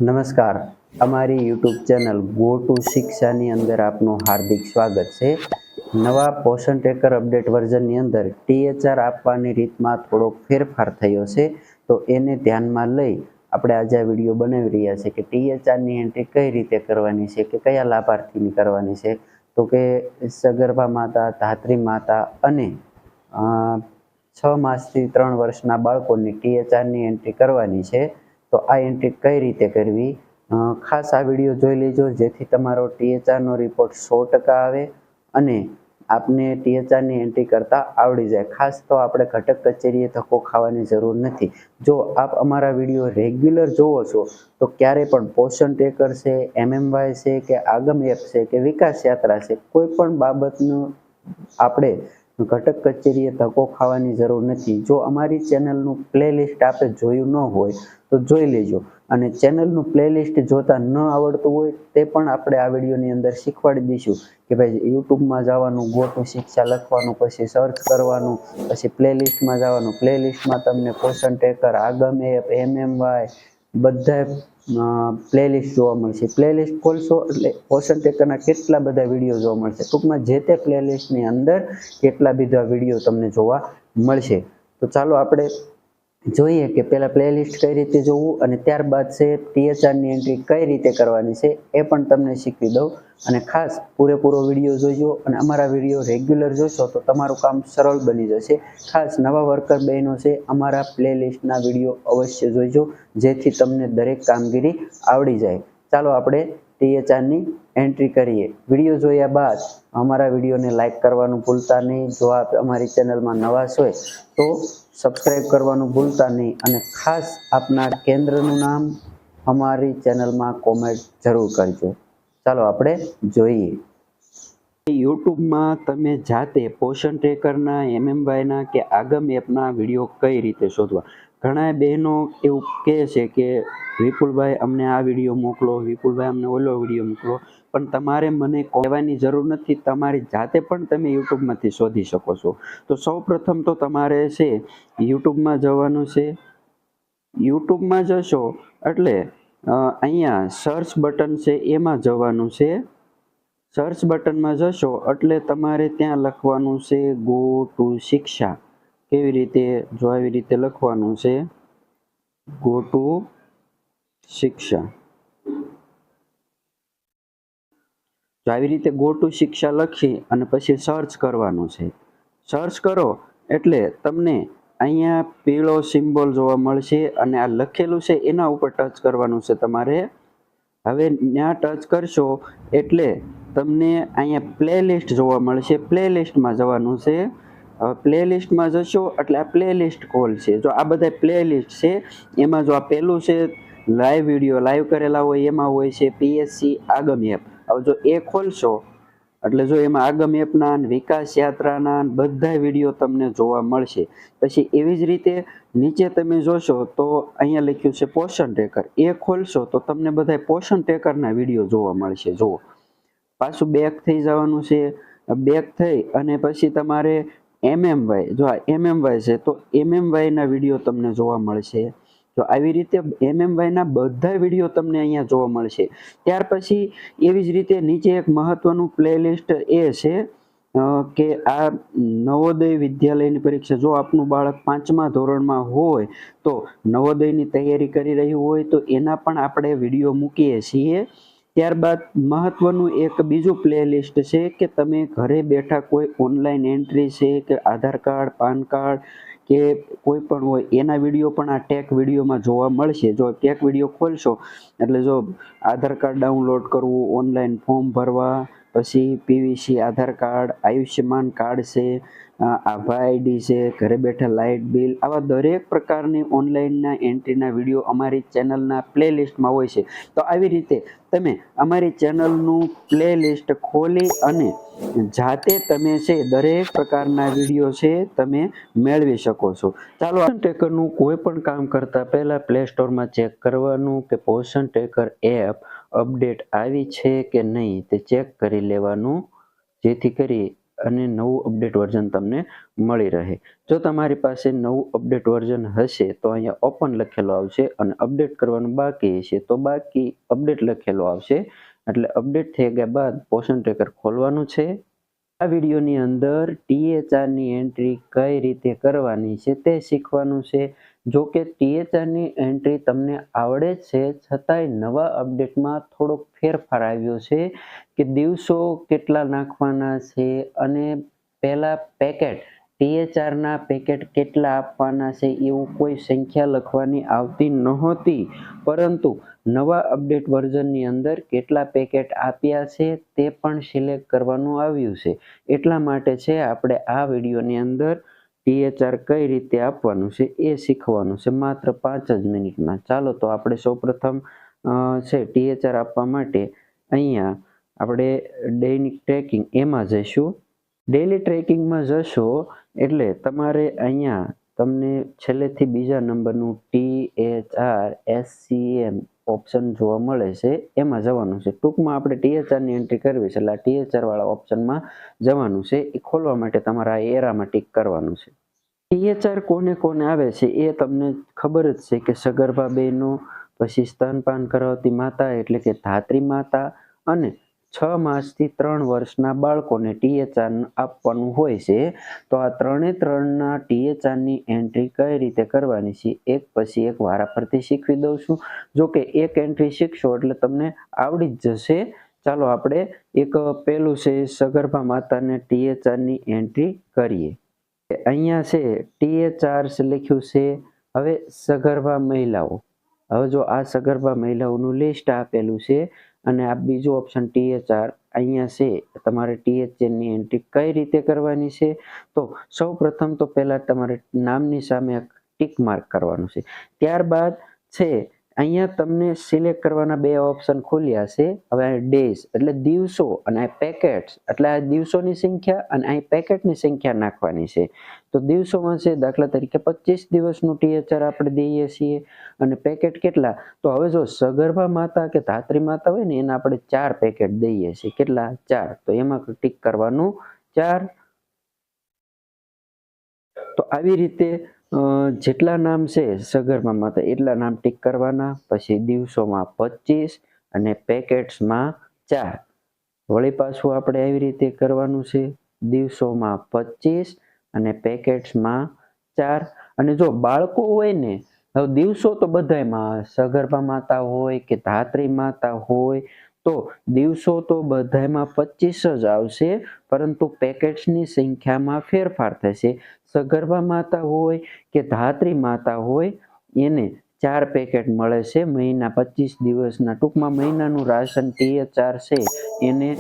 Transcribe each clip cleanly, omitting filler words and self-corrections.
નમસ્કાર, અમારી YouTube channel go to શિક્ષાની અંદર આપનું હાર્દિક સ્વાગત છે। નવા પોષણ ટ્રેકર અપડેટ વર્ઝનની અંદર THR આપવાની રીતમાં થોડો ફેરફાર થયો છે, તો એને ધ્યાનમાં લઈ આપણે આજે આ વિડીયો બનાવી રહ્યા છે કે THRની એન્ટ્રી કઈ રીતે કરવાની છે, કે કયા લાભાર્થીની કરવાની છે। તો કે સગર્ભા માતા, ધાત્રી માતા અને 6 માસથી 3 વર્ષના બાળકોની THRની એન્ટ્રી કરવાની છે। તો આ એન્ટ્રી કઈ રીતે કરવી, ખાસ આ વિડીયો જોઈ લેજો જેથી તમારો THRનો રિપોર્ટ 100% આવે અને આપને THRની એન્ટ્રી કરતા આવડી જાય। ખાસ તો આપણે ઘટક કચેરીએ ધક્કો ખાવાની જરૂર નથી। જો આપ અમારા વિડીયો રેગ્યુલર જોવો છો તો ક્યારે પણ પોષણ ટ્રેકર છે, MMY છે કે આગમ એપ છે કે વિકાસ યાત્રા છે, કોઈ પણ બાબતનું આપણે ઘટક કચેરીએ ધક્કો ખાવાની જરૂર નથી। જો અમારી ચેનલનું પ્લેલિસ્ટ આપે જોયું ન હોય તો જોઈ લેજો, અને ચેનલનું પ્લેલિસ્ટ જોતા ન આવડતું હોય તે પણ આપણે આ વિડીયોની અંદર શીખવાડી દઈશું કે ભાઈ યુટ્યુબમાં જવાનું, ગો ટુ શિક્ષા લખવાનું, પછી સર્ચ કરવાનું, પછી પ્લેલિસ્ટમાં જવાનું, પ્લેલિસ્ટમાં તમને પોષણ ટ્રેકર, આગમ એપ, MMY બધા પ્લેલિસ્ટ જોવા મળશે। પ્લેલિસ્ટ ખોલશો એટલે પોષણ ટ્રેકરના કેટલા બધા વિડીયો જોવા મળશે। ટૂંકમાં જે તે પ્લેલિસ્ટની અંદર કેટલા બધા વિડીયો તમને જોવા મળશે। તો ચાલો આપણે જોઈએ કે પહેલા પ્લેલિસ્ટ કઈ રીતે જોવું અને ત્યારબાદ છે THRની એન્ટ્રી કઈ રીતે કરવાની છે એ પણ તમને શીખવી દઉં। અને ખાસ પૂરેપૂરો વિડીયો જોઈજો, અને અમારા વિડીયો રેગ્યુલર જોશો તો તમારું કામ સરળ બની જશે। ખાસ નવા વર્કર બહેનો છે, અમારા પ્લેલિસ્ટના વિડીયો અવશ્ય જોઈજો જેથી તમને દરેક કામગીરી આવડી જાય। ચાલો આપણે THRની એન્ટ્રી કરીએ। વિડીયો જોયા બાદ અમારા વિડીયોને લાઈક કરવાનું ભૂલતા નહીં। જો આપ અમારી ચેનલમાં નવા છો તો સબસ્ક્રાઈબ કરવાનું ભૂલતા નહીં, અને ખાસ આપના કેન્દ્રનું નામ અમારી ચેનલમાં કોમેન્ટ જરૂર કરજો। ચાલો આપણે જોઈએ। યુટ્યુબમાં તમે જાતે પોષણ ટ્રેકરના, MMYના કે આગમ એપના વિડીયો કઈ રીતે શોધવા। ઘણા બહેનો એવું કહે છે કે વિપુલભાઈ અમને આ વિડીયો મોકલો, વિપુલભાઈ અમને ઓલો વિડીયો મોકલો, પણ તમારે મને કહેવાની જરૂર નથી, તમારી જાતે પણ તમે યુટ્યુબમાંથી શોધી શકો છો। તો સૌપ્રથમ તો તમારે છે યુટ્યુબમાં જવાનું છે। યુટ્યુબમાં જશો એટલે અહીંયા સર્ચ બટન છે એમાં જવાનું છે। સર્ચ બટનમાં જશો એટલે તમારે ત્યાં લખવાનું છે ગો ટુ શિક્ષા। કેવી રીતે? જો આવી રીતે લખવાનું છે ગો ટુ શિક્ષા। તો આવી રીતે ગો ટુ શિક્ષા લખી અને પછી સર્ચ કરવાનું છે। સર્ચ કરો એટલે તમને અહીંયા પીળો સિમ્બોલ જોવા મળશે અને આ લખેલું છે એના ઉપર ટચ કરવાનું છે તમારે। હવે ત્યાં ટચ કરશો એટલે તમને અહીંયા પ્લેલિસ્ટ જોવા મળશે, પ્લેલિસ્ટમાં જવાનું છે। હવે પ્લેલિસ્ટમાં જશો એટલે આ પ્લેલિસ્ટ ખોલશે। જો આ બધા પ્લેલિસ્ટ છે એમાં જો આ પહેલું છે લાઈવ વિડીયો, લાઈવ કરેલા હોય એમાં હોય છે PSC આગમ એપ। હવે જો એ ખોલશો એટલે જો એમાં આગમ એપના, વિકાસ યાત્રાના બધા વિડીયો તમને જોવા મળશે। પછી એવી જ રીતે નીચે તમે જોશો તો અહીંયા લખ્યું છે પોષણ ટ્રેકર, એ ખોલશો તો તમને બધા પોષણ ટ્રેકરના વિડીયો જોવા મળશે। જુઓ, પાછું બેક થઈ જવાનું છે। બેક થઈ અને પછી તમારે MMY, જો આ MMY છે તો MMYના વિડીયો તમને જોવા મળશે। તો આવી રીતે MMYના બધા વિડીયો તમને અહીંયા જોવા મળશે। ત્યાર પછી એવી જ રીતે નીચે એક મહત્વનું પ્લેલિસ્ટ એ છે કે આ નવોદય વિદ્યાલયની પરીક્ષા, જો આપનું બાળક 5મા ધોરણમાં હોય તો નવોદયની તૈયારી કરી રહ્યું હોય તો એના પણ આપણે વિડીયો મૂકીએ છીએ। ત્યારબાદ મહત્વનું એક બીજું પ્લેલિસ્ટ છે કે તમે ઘરે બેઠા કોઈ ઓનલાઈન એન્ટ્રી છે કે આધાર કાર્ડ, પાન કાર્ડ કે કોઈ પણ હોય એના વિડીયો પણ આ ટેક વિડીયોમાં જોવા મળશે। જો ટેક વિડીયો ખોલશો એટલે જો આધાર કાર્ડ ડાઉનલોડ કરવું, ઓનલાઈન ફોર્મ ભરવા, પછી PVC આધાર કાર્ડ, આયુષ્યમાન કાર્ડ છે, આભા આઈડી છે, ઘરે બેઠા લાઇટ બિલ, આવા દરેક પ્રકારની ઓનલાઈનના એન્ટ્રીના વિડીયો અમારી ચેનલના પ્લેલિસ્ટમાં હોય છે। તો આવી રીતે તમે અમારી ચેનલનું પ્લેલિસ્ટ ખોલી અને જાતે તમે છે દરેક પ્રકારના વિડીયો છે તમે મેળવી શકો છો। ચાલો, પોષણ ટ્રેકરનું કોઈ પણ કામ કરતા પહેલા પ્લે સ્ટોરમાં ચેક કરવાનું કે પોષણ ટ્રેકર એપ અપડેટ આવી છે કે નહીં તે ચેક કરી લેવાનું, જેથી કરી અને નવું અપડેટ વર્ઝન તમને મળી રહે. જો તમારી પાસે નવું અપડેટ વર્ઝન હશે તો અહીંયા ઓપન લખેલો આવશે અને અપડેટ કરવાનું બાકી હશે તો બાકી અપડેટ લખેલો આવશે. એટલે અપડેટ થઈ ગયા બાદ પોષણ ટ્રેકર ખોલવાનું છે. આ વિડીયોની અંદર THRની એન્ટ્રી કઈ રીતે કરવાની છે તે શીખવાનું છે. જો કે THRની એન્ટ્રી તમને આવડે છે છતાંય નવા અપડેટમાં થોડોક ફેરફાર આવ્યો છે કે દિવસો કેટલા નાખવાના છે અને પહેલા પેકેટ THRના પેકેટ કેટલા આપવાના છે એવું કોઈ સંખ્યા લખવાની આવતી નહોતી, પરંતુ નવા અપડેટ વર્ઝનની અંદર કેટલા પેકેટ આપ્યા છે તે પણ સિલેક્ટ કરવાનું આવ્યું છે. એટલા માટે છે આપણે આ વિડીયોની અંદર THR કઈ રીતે આપવાનું છે એ શીખવાનું છે માત્ર 5 જ મિનિટમાં. ચાલો તો આપણે સૌપ્રથમ છે THR આપવા માટે અહીંયા આપણે દૈનિક ટ્રેકિંગ એમાં જઈશું. ડેલી ટ્રેકિંગમાં જશો એટલે તમારે અહીંયા તમને છેલ્લેથી બીજા નંબરનું THR SCM ઓપ્શન જોવા મળે છે, એમાં જવાનું છે. ટૂંકમાં આપણે THRની એન્ટ્રી કરવી છે એટલે આ THR વાળા ઓપ્શનમાં જવાનું છે. એ ખોલવા માટે તમારે આ એરામાં ટિક કરવાનું છે. THR કોને કોને આવે છે એ તમને ખબર જ છે કે સગર્ભા બહેનો, પછી સ્તનપાન કરાવતી માતા એટલે કે ધાત્રી માતા અને 6 માસથી 3 વર્ષના બાળકોને THR આપવાનું હોય છે. તો આ ત્રણેના THRની એન્ટ્રી કઈ રીતે કરવાની છે એક પછી એક વારાફરતી શીખવી દઉં છું. જો કે એક એન્ટ્રી શીખશો એટલે તમને આવડી જ જશે. ચાલો આપણે એક પહેલું છે સગર્ભા માતાને THRની એન્ટ્રી કરીએ. અહીંયા છે THR લખ્યું છે. હવે સગર્ભા મહિલાઓ, હવે જો આ સગર્ભા મહિલાઓનું લિસ્ટ આપેલું છે અને આ બીજું ઓપ્શન THR અહીંયા છે. તમારે THRની એન્ટ્રી કઈ રીતે કરવાની છે તો સૌ પ્રથમ તો પહેલા તમારે નામની સામે ટિક માર્ક કરવાનું છે. ત્યારબાદ છે અહીંયા તમને સિલેક્ટ કરવાના 2 ઓપ્શન ખુલ્યા છે. હવે આ ડેઝ એટલે દિવસો અને આ પેકેટ્સ એટલે આ દિવસોની સંખ્યા અને અહીં પેકેટની સંખ્યા નાખવાની છે. તો દિવસોમાં છે દાખલા તરીકે 25 દિવસનું THR આપણે દઈએ છીએ અને પેકેટ કેટલા તો હવે જો સગર્ભા માતા કે ધાત્રી માતા હોય ને એના આપણે 4 પેકેટ દઈએ છીએ. કેટલા? 4. તો એમાં ટિક કરવાનું 4. તો આવી રીતે જેટલા નામ છે સગર્ભા માતા એટલા નામ ટિક કરવાના. પછી દિવસોમાં 25 અને પેકેટ્સમાં 4. વળી પાછું આપણે આવી રીતે કરવાનું છે. દિવસોમાં 25 અને પેકેટ્સમાં 4. અને જો બાળકો હોય ને, હવે દિવસો તો બધાયમાં સગર્ભા માતા હોય કે ધાત્રી માતા હોય તો દિવસો તો બધાયમાં 25 જ આવશે, પરંતુ પેકેટ્સની સંખ્યામાં ફેરફાર થશે. સગર્ભા માતા હોય કે ધાત્રી માતા હોય એને 4 પેકેટ મળે છે મહિના 25 દિવસના. ટૂંકમાં મહિનાનું રાશન THR છે એને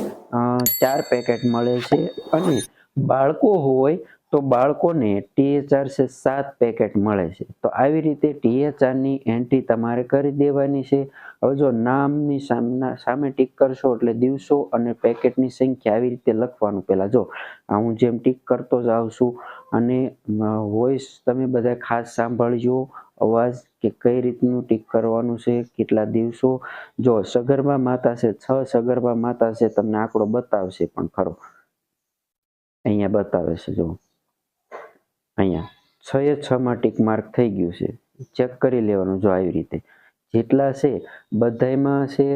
4 પેકેટ મળે છે. અને બાળકો હોય તો બાળકોને THR છે 7 પેકેટ મળે છે. તો આવી રીતે THRની એન્ટ્રી તમારે કરી દેવાની છે. હવે જો નામની સામે ટિક કરશો એટલે દિવસો અને પેકેટની સંખ્યા આવી રીતે લખવાનું. પહેલા જો હું જેમ ટિક કરતો જાઉં છું અને વોઇસ તમે બધા ખાસ સાંભળજો, અવાજ કે કઈ રીતનું ટિક કરવાનું છે, કેટલા દિવસો. જો સગર્ભા માતા છે 6 સગર્ભા માતા છે, તમને આંકડો બતાવશે પણ ખરો, અહીંયા બતાવે છે. જો અહીંયા 6 ટિક માર્ક થઈ ગયું છે. ચેક કરી લેવાનું. જો આવી રીતે જેટલા છે બધાયમાં છે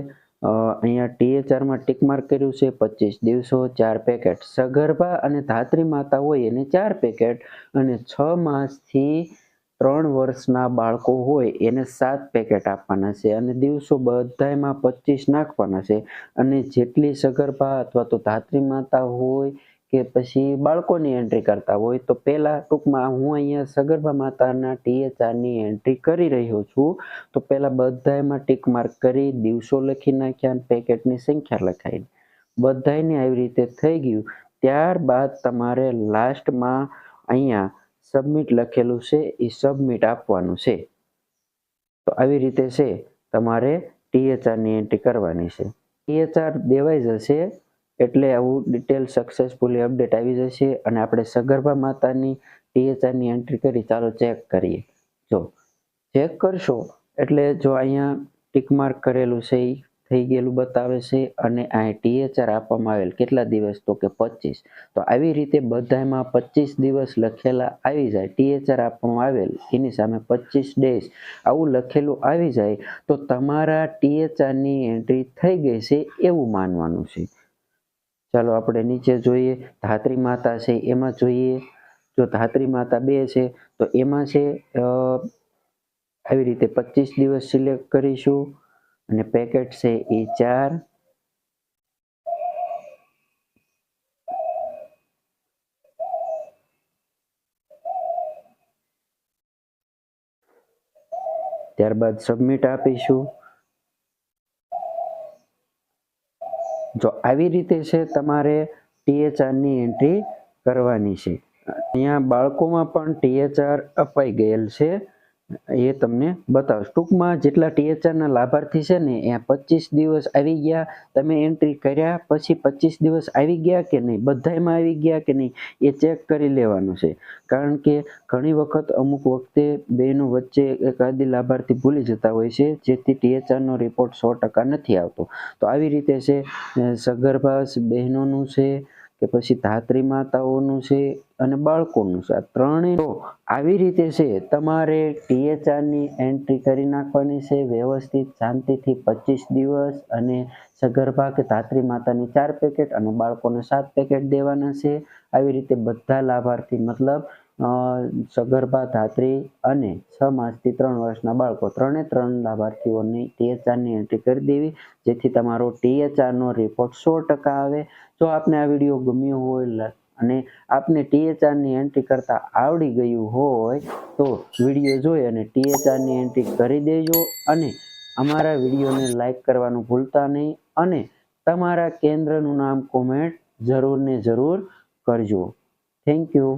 અહીંયા THRમાં ટિક માર્ક કર્યું છે 25 દિવસો 4 પેકેટ. સગર્ભા અને ધાત્રી માતા હોય એને 4 પેકેટ અને 6 માસથી 3 વર્ષના બાળકો હોય એને 7 પેકેટ આપવાના છે અને દિવસો બધાયમાં 25 નાખવાના છે. અને જેટલી સગર્ભા અથવા તો ધાત્રી માતા હોય કે પછી બાળકોની એન્ટ્રી કરતા હોય તો પહેલા ટૂંકમાં હું અહીંયા સગર્ભા માતાના THRની એન્ટ્રી કરી રહ્યો છું. તો પહેલા બધાયમાં ટિક માર્ક કરી દિવસો લખી નાખ્યા અને પેકેટની સંખ્યા લખાઈ. બધાયને આવી રીતે થઈ ગયું. ત્યારબાદ તમારે લાસ્ટમાં અહીંયા સબમિટ લખેલું છે એ સબમિટ આપવાનું છે. તો આવી રીતે છે તમારે THRની એન્ટ્રી કરવાની છે. THR દેવાઈ જશે એટલે આવું ડિટેલ સક્સેસફુલી અપડેટ આવી જશે અને આપણે સગર્ભા માતાની THRની એન્ટ્રી કરી. ચાલો ચેક કરીએ. જો ચેક કરશો એટલે જો અહીંયા ટિક માર્ક કરેલું છે એ થઈ ગયેલું બતાવે છે અને આ THR આપવામાં આવેલ કેટલા દિવસ તો કે 25. તો આવી રીતે બધામાં 25 દિવસ લખેલા આવી જાય, THR આપવામાં આવેલ એની સામે 25 ડેઝ આવું લખેલું આવી જાય તો તમારા THR ની એન્ટ્રી થઈ ગઈ છે એવું માનવાનું છે. ચાલો આપણે નીચે જોઈએ, ધાત્રી માતા છે એમાં જોઈએ. જો ધાત્રી માતા 2 છે તો એમાં છે આવી રીતે 25 દિવસ સિલેક્ટ કરીશું અને પેકેટ છે એ 4. ત્યારબાદ સબમિટ આપીશું. જો આવી રીતે છે તમારે THR ની એન્ટ્રી કરવાની છે. અહીંયા બાળકોમાં પણ THR અપાઈ ગયેલ છે એ તમને બતાવશું. ટૂંકમાં જેટલા THR ના લાભાર્થી છે ને એ 25 દિવસ આવી ગયા, તમે એન્ટ્રી કર્યા પછી 25 દિવસ આવી ગયા કે નહીં, બધામાં આવી ગયા કે નહીં એ ચેક કરી લેવાનું છે. કારણ કે ઘણી વખત અમુક વખતે બેનો વચ્ચે એકાદી લાભાર્થી ભૂલી જતા હોય છે, જેથી THR નો રિપોર્ટ 100% નથી આવતો. તો આવી રીતે છે સગર્ભા બહેનોનું છે કે પછી ધાત્રી માતાઓનું છે અને બાળકોનું છે, આ ત્રણેય. તો આવી રીતે છે તમારે THR ની એન્ટ્રી કરી નાખવાની છે વ્યવસ્થિત શાંતિથી 25 દિવસ, અને સગર્ભા કે ધાત્રી માતાની 4 પેકેટ અને બાળકોને 7 પેકેટ દેવાના છે. આવી રીતે બધા લાભાર્થી મતલબ સગર્ભા, ધાત્રી અને 6 માસથી 3 વર્ષના બાળકો ત્રણે લાભાર્થીઓની THR ની એન્ટ્રી કરી દેવી, જેથી તમારો THR નો રિપોર્ટ 100% આવે. જો આપને આ વિડીયો ગમ્યો હોય અને આપને THR ની એન્ટ્રી કરતા આવડી ગયું હોય તો વિડીયો જોઈ અને THR ની એન્ટ્રી કરી દેજો અને અમારા વિડીયોને લાઈક કરવાનું ભૂલતા નહીં અને તમારા કેન્દ્રનું નામ કોમેન્ટ જરૂર ને જરૂર કરજો. Thank you.